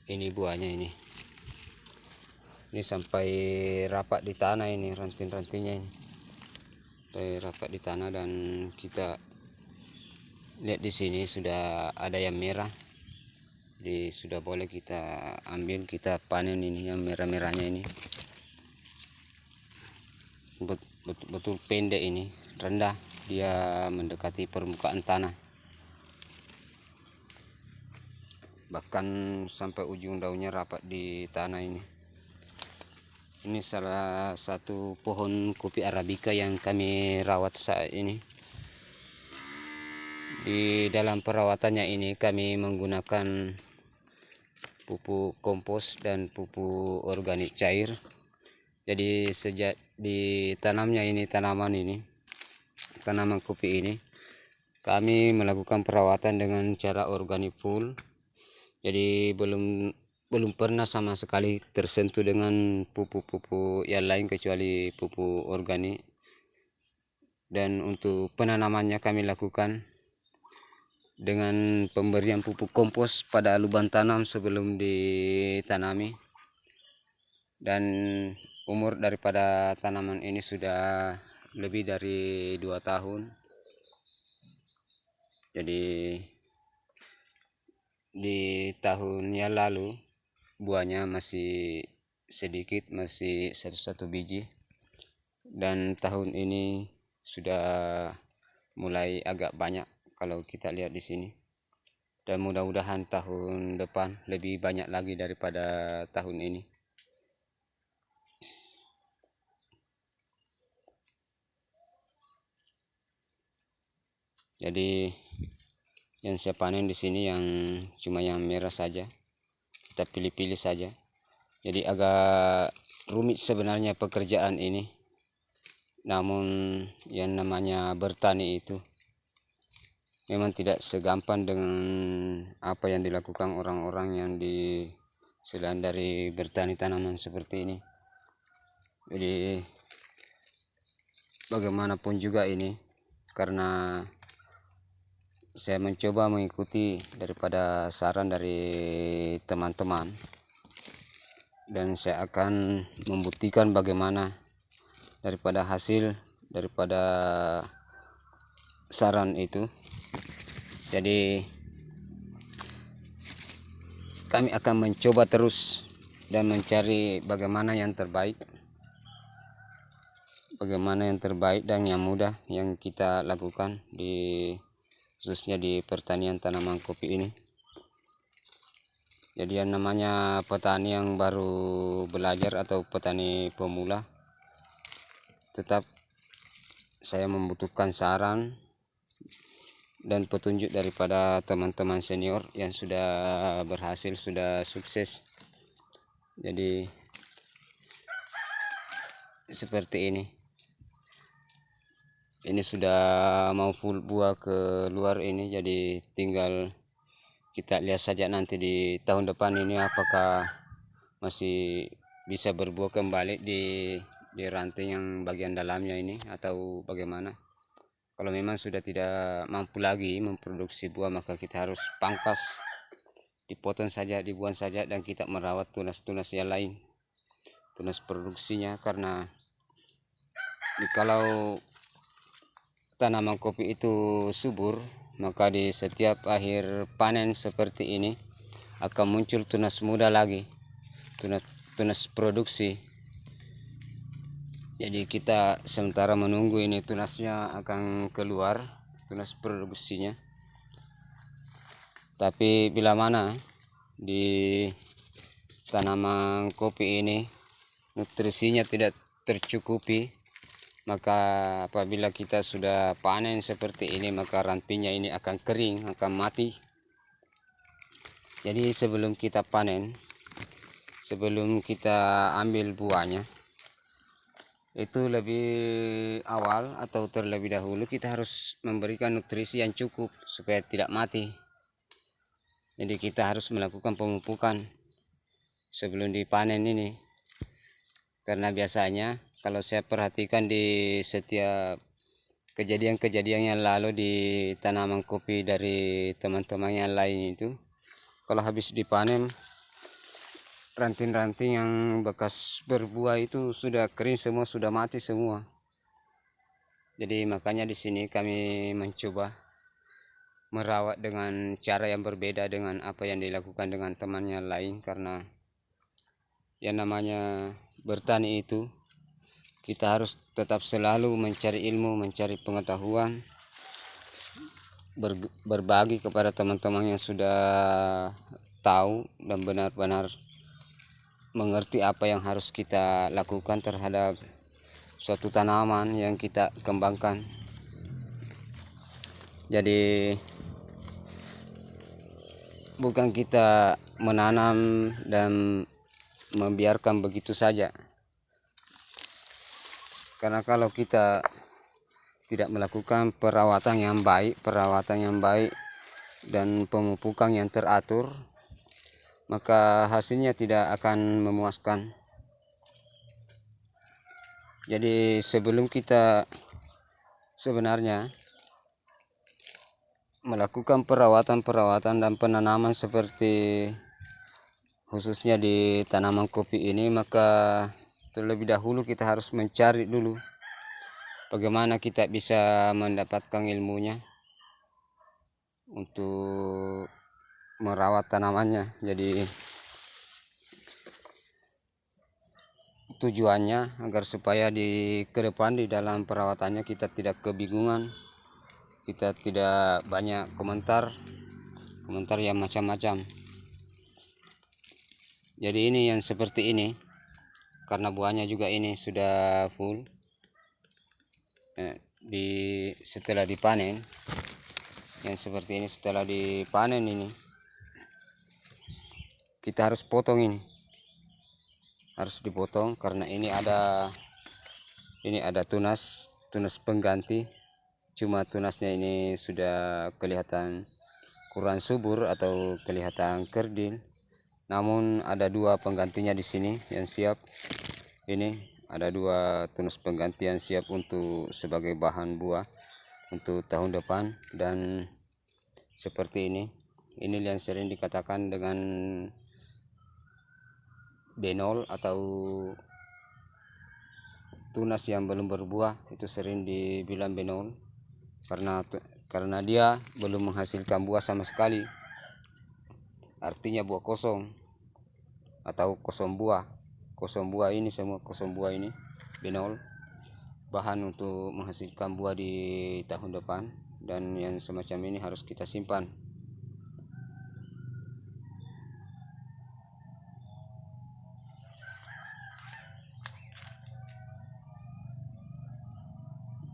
ini buahnya ini sampai rapat di tanah, ini ranting-rantingnya ini sampai rapat di tanah. Dan kita lihat di sini sudah ada yang merah, jadi sudah boleh kita ambil, kita panen ini yang merah-merahnya ini. Betul-betul pendek, ini rendah, dia mendekati permukaan tanah, bahkan sampai ujung daunnya rapat di tanah ini. Ini salah satu pohon kopi arabica yang kami rawat saat ini. Di dalam perawatannya ini kami menggunakan pupuk kompos dan pupuk organik cair. Jadi sejak ditanamnya ini tanaman kopi ini, kami melakukan perawatan dengan cara organik full. Jadi belum pernah sama sekali tersentuh dengan pupuk-pupuk yang lain kecuali pupuk organik. Dan untuk penanamannya kami lakukan dengan pemberian pupuk kompos pada lubang tanam sebelum ditanami. Dan umur daripada tanaman ini sudah lebih dari 2 tahun. Jadi di tahun yang lalu buahnya masih sedikit, masih satu biji, dan tahun ini sudah mulai agak banyak kalau kita lihat di sini. Dan mudah-mudahan tahun depan lebih banyak lagi daripada tahun ini. Jadi yang saya panen di sini yang cuma yang merah saja, kita pilih-pilih saja. Jadi agak rumit sebenarnya pekerjaan ini, namun yang namanya bertani itu memang tidak segampang dengan apa yang dilakukan orang-orang yang selain dari bertani tanaman seperti ini. Jadi bagaimanapun juga ini, karena saya mencoba mengikuti daripada saran dari teman-teman, dan saya akan membuktikan bagaimana daripada hasil daripada saran itu. Jadi kami akan mencoba terus dan mencari bagaimana yang terbaik dan yang mudah yang kita lakukan khususnya di pertanian tanaman kopi ini. Jadi yang namanya petani yang baru belajar atau petani pemula, tetap saya membutuhkan saran dan petunjuk daripada teman-teman senior yang sudah berhasil, sudah sukses. Jadi seperti ini sudah mau full buah keluar ini. Jadi tinggal kita lihat saja nanti di tahun depan ini apakah masih bisa berbuah kembali di ranting yang bagian dalamnya ini atau bagaimana. Kalau memang sudah tidak mampu lagi memproduksi buah, maka kita harus pangkas, dipotong saja, dibuang saja, dan kita merawat tunas-tunas yang lain, tunas produksinya. Karena kalau tanaman kopi itu subur, maka di setiap akhir panen seperti ini akan muncul tunas muda lagi, tunas produksi. Jadi kita sementara menunggu ini tunasnya akan keluar, tunas produksinya. Tapi bila mana di tanaman kopi ini nutrisinya tidak tercukupi, maka apabila kita sudah panen seperti ini, maka rantingnya ini akan kering, akan mati. Jadi sebelum kita panen, sebelum kita ambil buahnya, itu lebih awal atau terlebih dahulu kita harus memberikan nutrisi yang cukup supaya tidak mati. Jadi kita harus melakukan pemupukan sebelum dipanen ini, karena biasanya kalau saya perhatikan di setiap kejadian-kejadian yang lalu di tanaman kopi dari teman-teman yang lain itu, kalau habis dipanen ranting-ranting yang bekas berbuah itu sudah kering semua, sudah mati semua. Jadi makanya di sini kami mencoba merawat dengan cara yang berbeda dengan apa yang dilakukan dengan temannya lain, karena yang namanya bertani itu kita harus tetap selalu mencari ilmu, mencari pengetahuan, berbagi kepada teman-teman yang sudah tahu dan benar-benar mengerti apa yang harus kita lakukan terhadap suatu tanaman yang kita kembangkan. Jadi bukan kita menanam dan membiarkan begitu saja, karena kalau kita tidak melakukan perawatan yang baik dan pemupukan yang teratur, maka hasilnya tidak akan memuaskan. Jadi sebelum kita sebenarnya melakukan perawatan dan penanaman seperti khususnya di tanaman kopi ini, maka terlebih dahulu kita harus mencari dulu bagaimana kita bisa mendapatkan ilmunya untuk merawat tanamannya. Jadi tujuannya agar supaya ke depan di dalam perawatannya kita tidak kebingungan, kita tidak banyak komentar yang macam-macam. Jadi ini yang seperti ini, karena buahnya juga ini sudah full. Setelah dipanen, yang seperti ini setelah dipanen ini kita harus potong, ini harus dipotong karena ini ada tunas pengganti. Cuma tunasnya ini sudah kelihatan kurang subur atau kelihatan kerdil, namun ada dua penggantinya di sini yang siap. Ini ada dua tunas pengganti yang siap untuk sebagai bahan buah untuk tahun depan. Dan seperti ini yang sering dikatakan dengan benol atau tunas yang belum berbuah, itu sering dibilang benol karena dia belum menghasilkan buah sama sekali, artinya buah kosong atau kosong buah. Ini semua kosong buah, ini benol, bahan untuk menghasilkan buah di tahun depan. Dan yang semacam ini harus kita simpan.